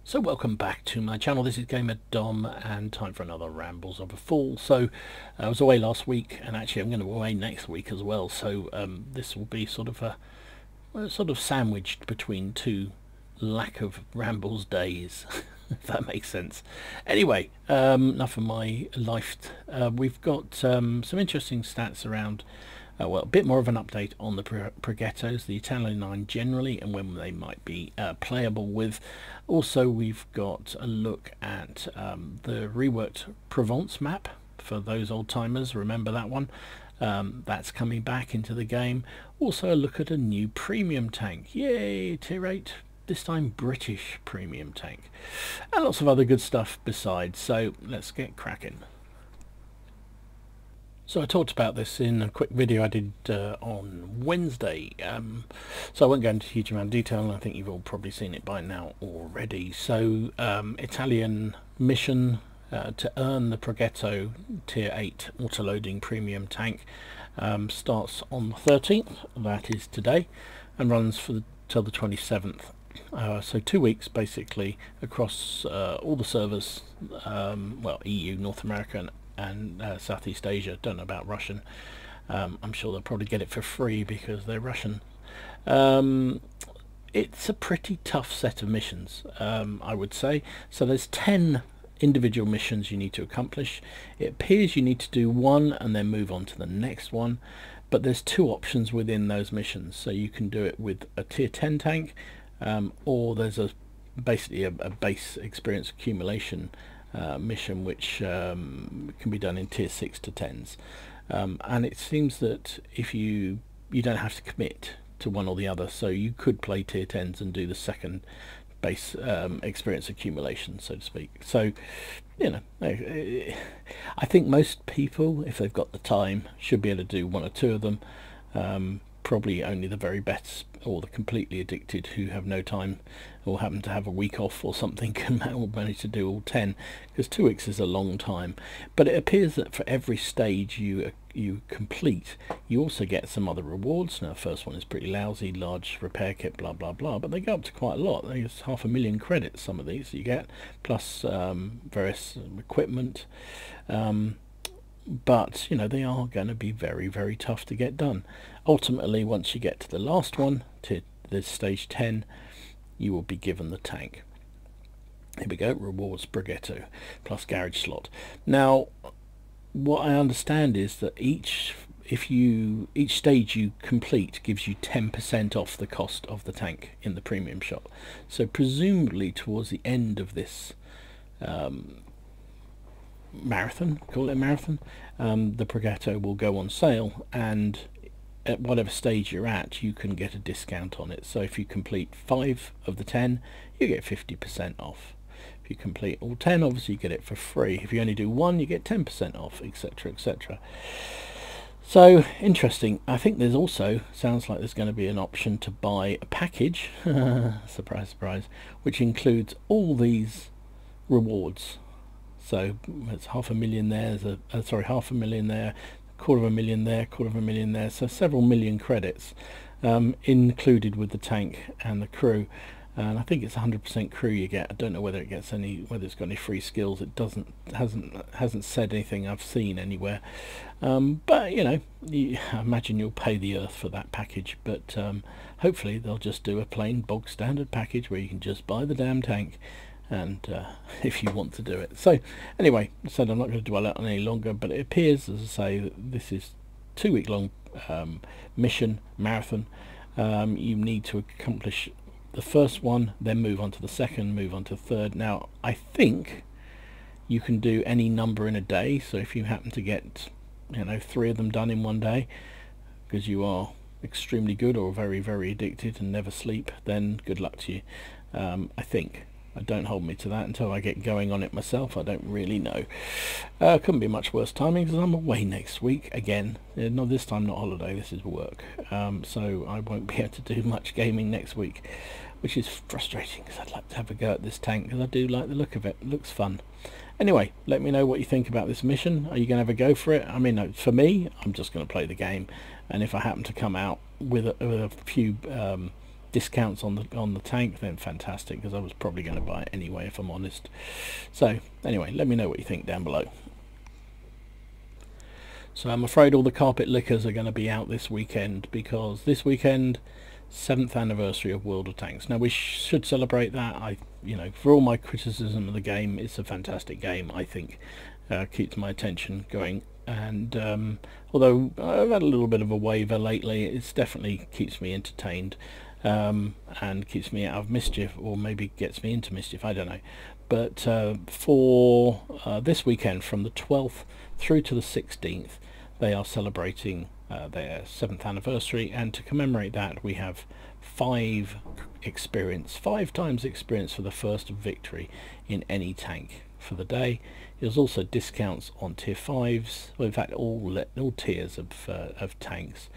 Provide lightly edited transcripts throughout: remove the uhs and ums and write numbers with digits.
So welcome back to my channel. This is Gamer Dom and time for another Rambles of a Fool. So I was away last week and actually I'm going to be away next week as well, so this will be sort of sandwiched between two lack of Rambles days if that makes sense. Anyway, enough of my life. We've got some interesting stats around well, a bit more of an update on the Progettos, the Italian line generally, and when they might be playable with. Also, we've got a look at the reworked Provence map for those old timers. Remember that one? That's coming back into the game. Also, a look at a new premium tank. Yay, tier 8. This time British premium tank. And lots of other good stuff besides. So let's get cracking. So I talked about this in a quick video I did on Wednesday, so I won't go into a huge amount of detail, and I think you've all probably seen it by now already. So Italian mission to earn the Progetto tier 8 autoloading premium tank starts on the 13th, that is today, and runs till the 27th. So 2 weeks basically across all the servers, well, EU, North America and Southeast Asia. Don't know about Russian. I'm sure they'll probably get it for free because they're Russian. It's a pretty tough set of missions, I would say. So there's 10 individual missions you need to accomplish. It appears you need to do one and then move on to the next one, but there's two options within those missions. So you can do it with a tier 10 tank, or there's basically a base experience accumulation mission which can be done in tier 6 to 10s, and it seems that if you don't have to commit to one or the other, so you could play tier 10s and do the second base experience accumulation, so to speak. So you know, I think most people, if they've got the time, should be able to do one or two of them. Probably only the very best or the completely addicted who have no time or happen to have a week off or something can manage to do all 10, because 2 weeks is a long time. But it appears that for every stage you complete, you also get some other rewards. Now, the first one is pretty lousy, large repair kit, blah blah blah, but they go up to quite a lot. There's 500,000 credits, some of these you get, plus various equipment. But you know, they are going to be very, very tough to get done. Ultimately, once you get to the last one, to the stage 10, you will be given the tank. Here we go, rewards Progetto plus garage slot. Now, what I understand is that each stage you complete gives you 10% off the cost of the tank in the premium shop. So presumably towards the end of this marathon, call it a marathon, the Progetto will go on sale, and at whatever stage you're at, you can get a discount on it. So if you complete 5 of the 10, you get 50% off. If you complete all 10, obviously you get it for free. If you only do one, you get 10% off, etc, etc. So interesting. I think there's also, sounds like there's going to be an option to buy a package surprise surprise, which includes all these rewards. So it's 500,000 there, there's a sorry, 500,000 there, 250,000 there, 250,000 there, so several million credits included with the tank and the crew. And I think it's 100% crew you get. I don't know whether it gets any, whether it's got any free skills. It hasn't said anything I've seen anywhere. But you know, I imagine you'll pay the earth for that package. But hopefully they'll just do a plain bog standard package where you can just buy the damn tank, and if you want to do it. So anyway, so I'm not going to dwell on any longer, but it appears, as I say, that this is 2 week long mission marathon. You need to accomplish the first one, then move on to the second, move on to the third. Now I think you can do any number in a day, so if you happen to get, you know, 3 of them done in one day because you are extremely good or very, very addicted and never sleep, then good luck to you. I think. Don't hold me to that until I get going on it myself. I don't really know. Couldn't be much worse timing because I'm away next week again. No, this time not holiday, this is work. So I won't be able to do much gaming next week, which is frustrating because I'd like to have a go at this tank because I do like the look of it. It looks fun. Anyway, let me know what you think about this mission. Are you going to have a go for it? I mean, for me, I'm just going to play the game, and if I happen to come out with a few discounts on the tank, then fantastic, because I was probably going to buy it anyway, if I'm honest. So anyway, let me know what you think down below. So I'm afraid all the carpet lickers are going to be out this weekend, because this weekend, 7th anniversary of World of Tanks. Now we should celebrate that. You know, for all my criticism of the game, it's a fantastic game. I think keeps my attention going, and although I've had a little bit of a waver lately, it's definitely keeps me entertained, and keeps me out of mischief, or maybe gets me into mischief, I don't know. But for this weekend, from the 12th through to the 16th, they are celebrating their 7th anniversary, and to commemorate that, we have 5 times experience for the first victory in any tank for the day. There's also discounts on tier 5s, well, in fact all tiers of tanks.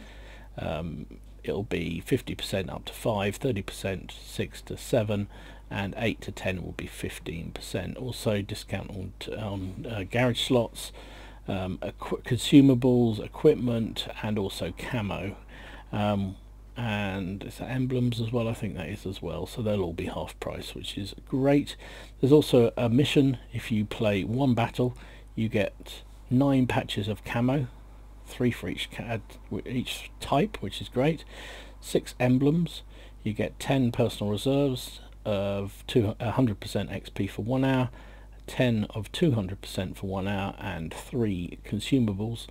It'll be 50% up to 5, 30% 6 to 7, and 8 to 10 will be 15%. Also discount on garage slots, consumables, equipment, and also camo, and it's emblems as well, I think that is as well, so they'll all be half price, which is great. There's also a mission: if you play 1 battle, you get 9 patches of camo, 3 for each type, which is great. 6 emblems, you get 10 personal reserves of 100% XP for 1 hour, 10 of 200% for 1 hour, and 3 consumables,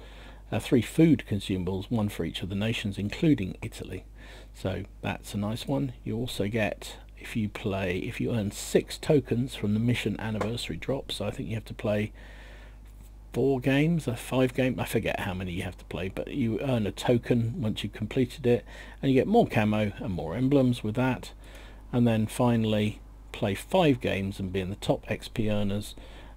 3 food consumables, 1 for each of the nations, including Italy. So that's a nice one. You also get, if you earn 6 tokens from the mission anniversary drop, so I think you have to play 4 games or 5 games, I forget how many you have to play, but you earn a token once you've completed it, and you get more camo and more emblems with that. And then finally play 5 games and be in the top XP earners,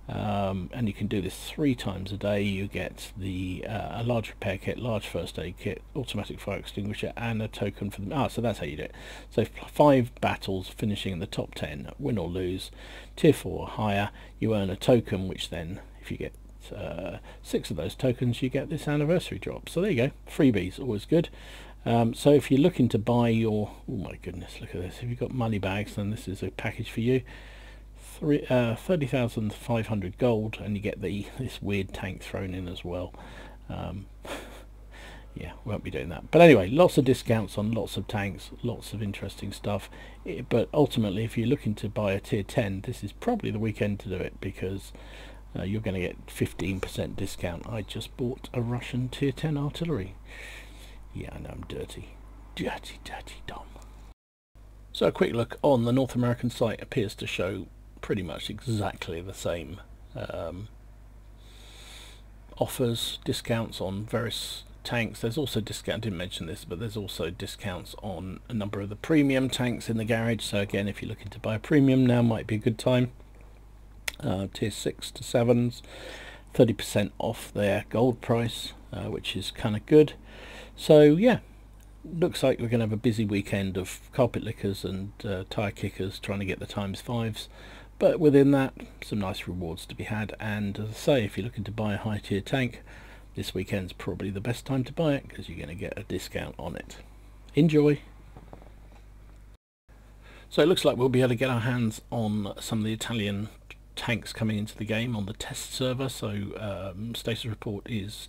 and you can do this 3 times a day. You get the a large repair kit, large first aid kit, automatic fire extinguisher, and a token for them. So that's how you do it. So 5 battles, finishing in the top 10, win or lose, tier 4 or higher, you earn a token, which then, if you get 6 of those tokens, you get this anniversary drop. So there you go, freebies, always good. So if you're looking to buy your, oh my goodness, look at this, if you've got money bags, then this is a package for you. 30,500 gold, and you get this weird tank thrown in as well. Yeah, won't be doing that, but anyway, lots of discounts on lots of tanks, lots of interesting stuff. But ultimately, if you're looking to buy a tier 10, this is probably the weekend to do it, because you're going to get 15% discount. I just bought a Russian tier 10 artillery. Yeah, I know, I'm dirty Dom. So a quick look on the North American site appears to show pretty much exactly the same offers, discounts on various tanks. There's also discount, I didn't mention this, but there's also discounts on a number of the premium tanks in the garage. So again, if you're looking to buy a premium, now might be a good time. Tier 6 to 7s, 30% off their gold price, which is kind of good. So yeah, looks like we're going to have a busy weekend of carpet lickers and tire kickers trying to get the ×5s, but within that, some nice rewards to be had. And as I say, if you're looking to buy a high tier tank, this weekend's probably the best time to buy it, because you're going to get a discount on it. Enjoy. So it looks like we'll be able to get our hands on some of the Italian tanks coming into the game on the test server. So status report is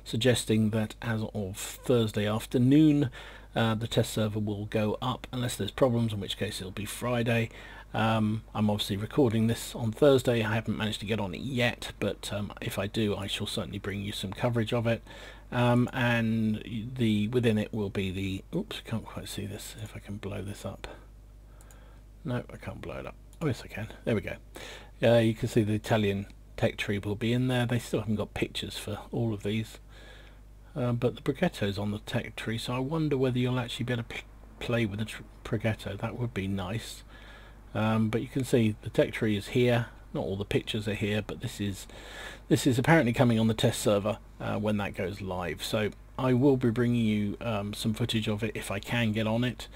suggesting that as of Thursday afternoon, the test server will go up, unless there's problems, in which case it'll be Friday. I'm obviously recording this on Thursday. I haven't managed to get on it yet, but if I do, I shall certainly bring you some coverage of it. And within it will be the, oops, I can't quite see this, if I can blow this up. No, I can't blow it up. Oh yes I can, there we go. You can see the Italian tech tree will be in there. They still haven't got pictures for all of these, but the Progetto's on the tech tree, so I wonder whether you'll actually be able to play with the Progetto. That would be nice. But you can see the tech tree is here. Not all the pictures are here, but this is apparently coming on the test server when that goes live. So I will be bringing you some footage of it if I can get on it.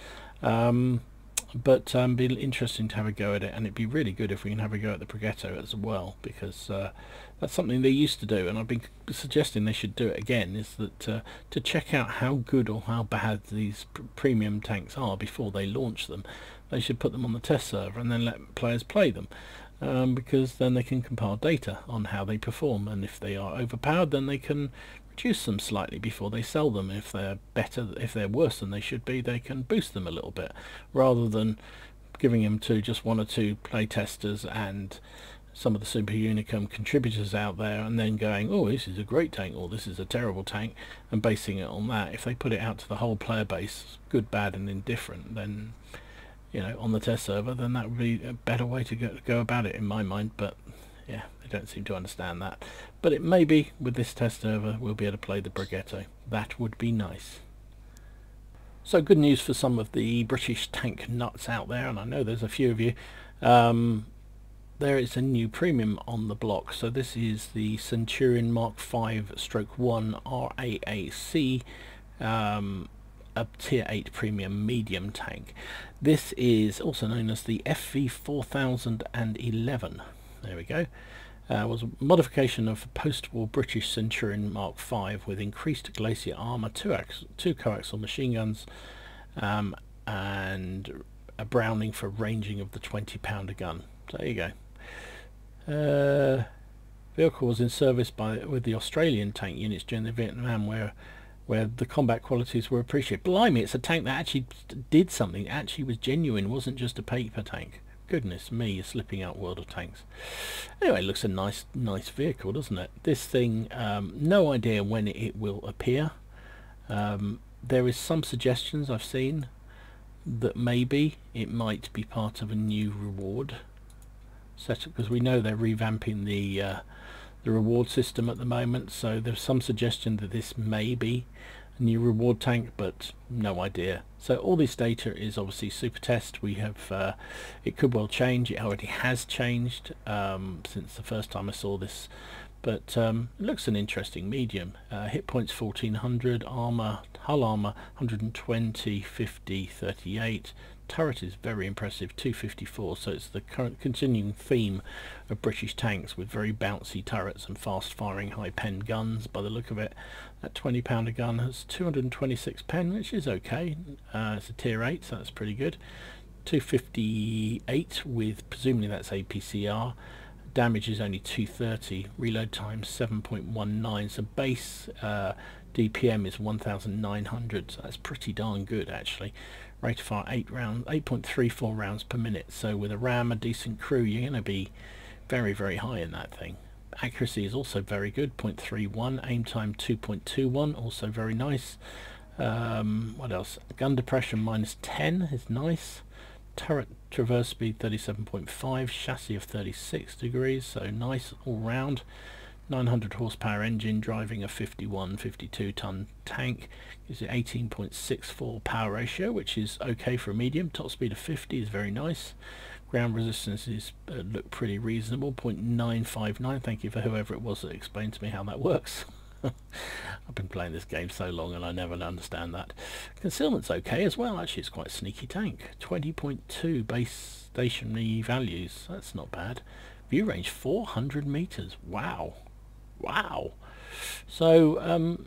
But be interesting to have a go at it, and it'd be really good if we can have a go at the Progetto as well, because that's something they used to do, and I've been suggesting they should do it again, is that to check out how good or how bad these premium tanks are before they launch them, they should put them on the test server and then let players play them, because then they can compile data on how they perform, and if they are overpowered then they can reduce them slightly before they sell them. If they're worse than they should be, they can boost them a little bit, rather than giving them to just one or two play testers and some of the Super Unicum contributors out there, and then going, oh, this is a great tank, or this is a terrible tank, and basing it on that. If they put it out to the whole player base, good, bad and indifferent, then, you know, on the test server, then that would be a better way to go about it in my mind. But yeah, they don't seem to understand that. But it may be with this test server we'll be able to play the Progetto. That would be nice. So good news for some of the British tank nuts out there, and I know there's a few of you. There is a new premium on the block. So this is the Centurion Mark 5/1 RAAC, a tier 8 premium medium tank. This is also known as the FV 4011. There we go. Was a modification of post-war British Centurion Mark 5 with increased glacier armour, two coaxial machine guns, and a Browning for ranging of the 20-pounder gun. So there you go. Vehicle was in service with the Australian tank units during the Vietnam, where the combat qualities were appreciated. Blimey, it's a tank that actually did something, actually was genuine, wasn't just a paper tank. Goodness me, you're slipping out World of Tanks. Anyway, it looks a nice vehicle, doesn't it? This thing, no idea when it will appear. There is some suggestions I've seen that maybe it might be part of a new reward setup, because we know they're revamping the reward system at the moment, so there's some suggestion that this may be a new reward tank, but no idea. So all this data is obviously super test. We have it could well change. It already has changed since the first time I saw this, but it looks an interesting medium. Hit points 1400, armor, hull armor 120, 50, 38. Turret is very impressive, 254, so it's the current continuing theme of British tanks with very bouncy turrets and fast firing high pen guns by the look of it. That 20-pounder gun has 226 pen, which is okay. It's a tier 8, so that's pretty good. 258 with, presumably that's APCR. Damage is only 230, reload time 7.19, so base DPM is 1900, so that's pretty darn good actually. Rate of fire 8.34 rounds per minute, so with a ram, a decent crew, you're going to be very, very high in that thing. Accuracy is also very good, 0.31, aim time 2.21, also very nice. What else? Gun depression -10 is nice. Turret traverse speed 37.5, chassis of 36 degrees, so nice all round. 900 horsepower engine driving a 52 ton tank, gives it 18.64 power ratio, which is okay for a medium. Top speed of 50 is very nice. Ground resistance is look pretty reasonable, 0.959. Thank you for whoever it was that explained to me how that works. I've been playing this game so long and I never understand that. Concealment's okay as well, actually it's quite a sneaky tank. 20.2 base stationary values, that's not bad. View range 400 meters, wow. Wow. So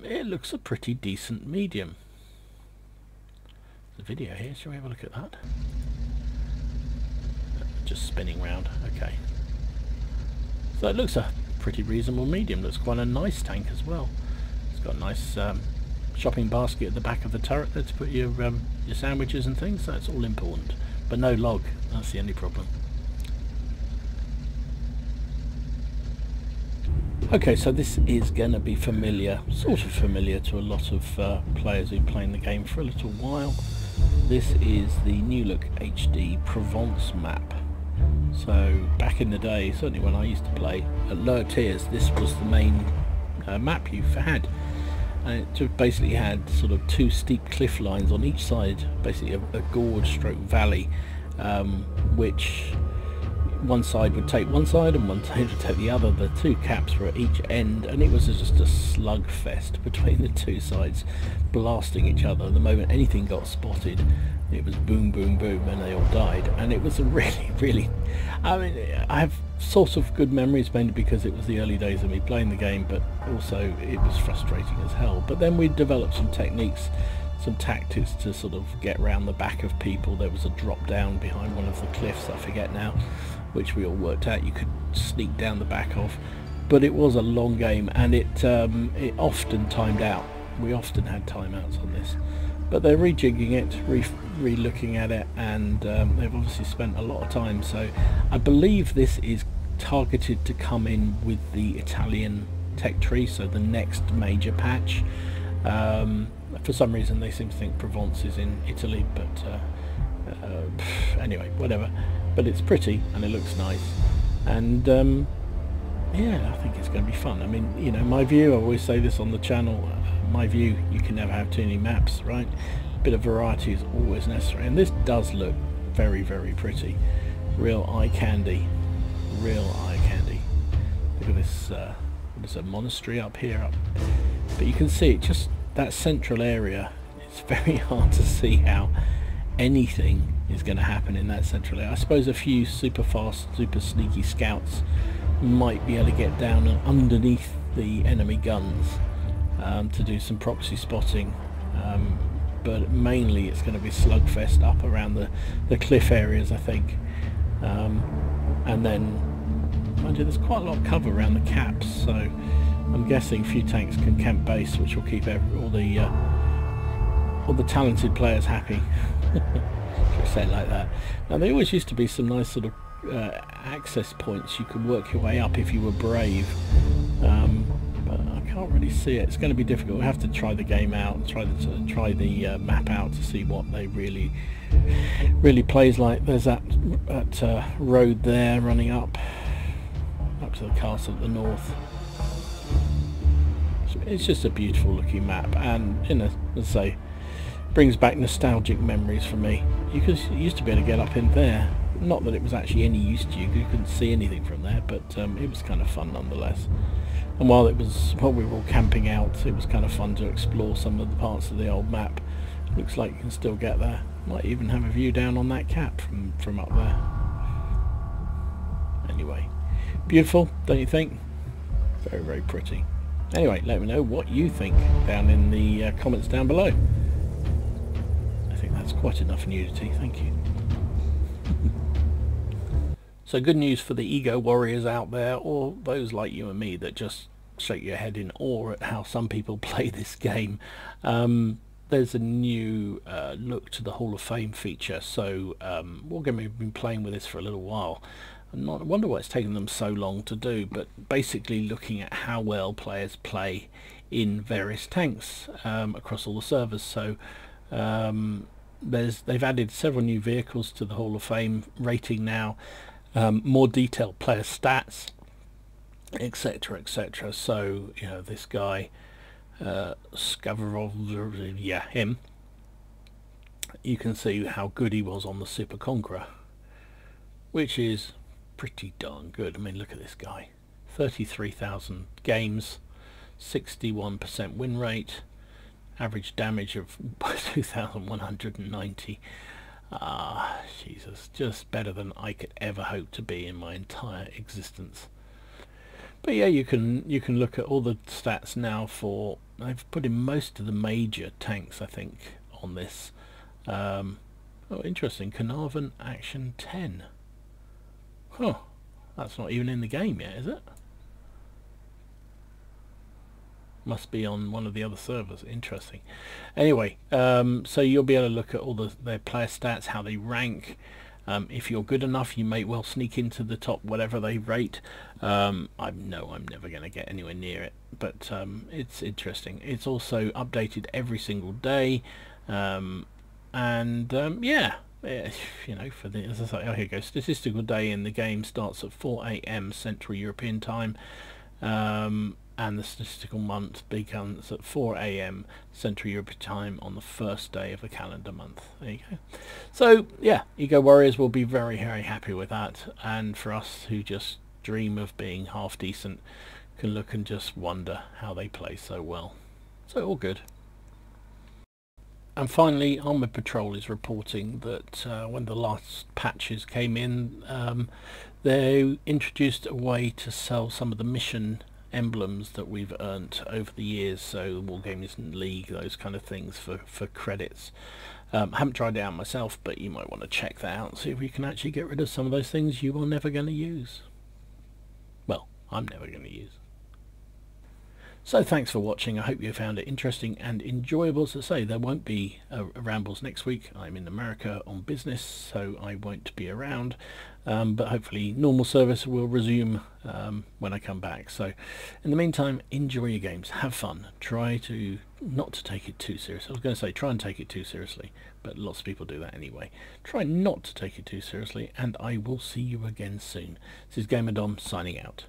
it looks a pretty decent medium. There's a video here, shall we have a look at that? Just spinning round, okay. So it looks a pretty reasonable medium. Looks quite a nice tank as well. It's got a nice shopping basket at the back of the turret there to put your sandwiches and things, so that's all important. But no log, that's the only problem. Okay, so this is going to be familiar, sort of familiar to a lot of players who've been playing the game for a little while. This is the New Look HD Provence map. So back in the day, certainly when I used to play at lower tiers, this was the main map you had, and it just basically had sort of two steep cliff lines on each side, basically a gorge stroke valley, which one side would take one side and one side would take the other. The two caps were at each end, and it was just a slugfest between the two sides, blasting each other. The moment anything got spotted, It was boom, boom, boom, and they all died. And it was a really, I mean, I have sort of good memories, mainly because it was the early days of me playing the game, but also it was frustrating as hell. But then we developed some techniques, some tactics to sort of get around the back of people. There was a drop down behind one of the cliffs, I forget now, which we all worked out you could sneak down the back of. But it was a long game, and it often timed out. We often had timeouts on this. But they're rejigging it, re-looking at it, and they've obviously spent a lot of time. So I believe this is targeted to come in with the Italian tech tree, so the next major patch. For some reason they seem to think Provence is in Italy, but anyway, whatever. But it's pretty and it looks nice, and yeah, I think it's going to be fun. I mean, you know, my view, I always say this on the channel, my view, you can never have too many maps, right? A bit of variety is always necessary, and this does look very, very pretty. Real eye candy. Real eye candy. Look at this, there's a monastery up here, but you can see it, just that central area. It's very hard to see how anything is going to happen in that central area. I suppose a few super fast, super sneaky scouts might be able to get down underneath the enemy guns to do some proxy spotting, but mainly it's going to be slugfest up around the cliff areas, I think. And then, mind you, there's quite a lot of cover around the caps, so I'm guessing a few tanks can camp base, which will keep all the talented players happy. Should I say it like that? Now, there always used to be some nice sort of access points you could work your way up if you were brave, but I can't really see it. It's going to be difficult. We'll have to try the game out and try the map out to see what they really plays like. There's that road there running up to the castle at the north. It's just a beautiful looking map, and, you know, as I say, brings back nostalgic memories for me. You used to be able to get up in there. Not that it was actually any use to you, you couldn't see anything from there, but it was kind of fun nonetheless. And while we were all camping out, it was kind of fun to explore some of the parts of the old map. Looks like you can still get there. Might even have a view down on that cap from up there. Anyway, beautiful, don't you think? Very, very pretty. Anyway, let me know what you think down in the comments down below. I think that's quite enough nudity, thank you. So good news for the ego warriors out there, or those like you and me that just shake your head in awe at how some people play this game. There's a new look to the Hall of Fame feature, so we're going to be playing with this for a little while. I wonder why it's taken them so long to do, but basically looking at how well players play in various tanks across all the servers. So they've added several new vehicles to the Hall of Fame rating now, more detailed player stats, etc, etc. So, you know, this guy Skavarov, yeah, him, you can see how good he was on the Super Conqueror, which is pretty darn good. I mean, look at this guy, 33,000 games, 61% win rate, average damage of 2,190. Jesus, just better than I could ever hope to be in my entire existence. But yeah, you can look at all the stats now for, I've put in most of the major tanks, I think, on this. Oh, interesting, Carnarvon Action 10. Huh, that's not even in the game yet, is it? Must be on one of the other servers. Interesting. Anyway, so you'll be able to look at all their player stats, how they rank. If you're good enough, you may well sneak into the top whatever they rate. I know I'm never going to get anywhere near it, but it's interesting. It's also updated every single day, and yeah, you know, for the, as I say, oh, here you go. Statistical day in the game starts at 4 AM Central European time, and the statistical month begins at 4 AM Central European time on the first day of the calendar month. There you go. So yeah, Ego Warriors will be very, very happy with that, and for us who just dream of being half decent can look and just wonder how they play so well. So all good. And finally, Armored Patrol is reporting that when the last patches came in, they introduced a way to sell some of the mission emblems that we've earned over the years, so War Games League, those kind of things, for credits. I haven't tried it out myself, but you might want to check that out and see if you can actually get rid of some of those things you are never going to use. Well, I'm never going to use. So thanks for watching. I hope you found it interesting and enjoyable. As I say, there won't be a Rambles next week. I'm in America on business, so I won't be around. But hopefully normal service will resume when I come back. So in the meantime, enjoy your games, have fun, try to not to take it too seriously. I was going to say try and take it too seriously, but lots of people do that anyway. Try not to take it too seriously, and I will see you again soon. This is Gamer Dom signing out.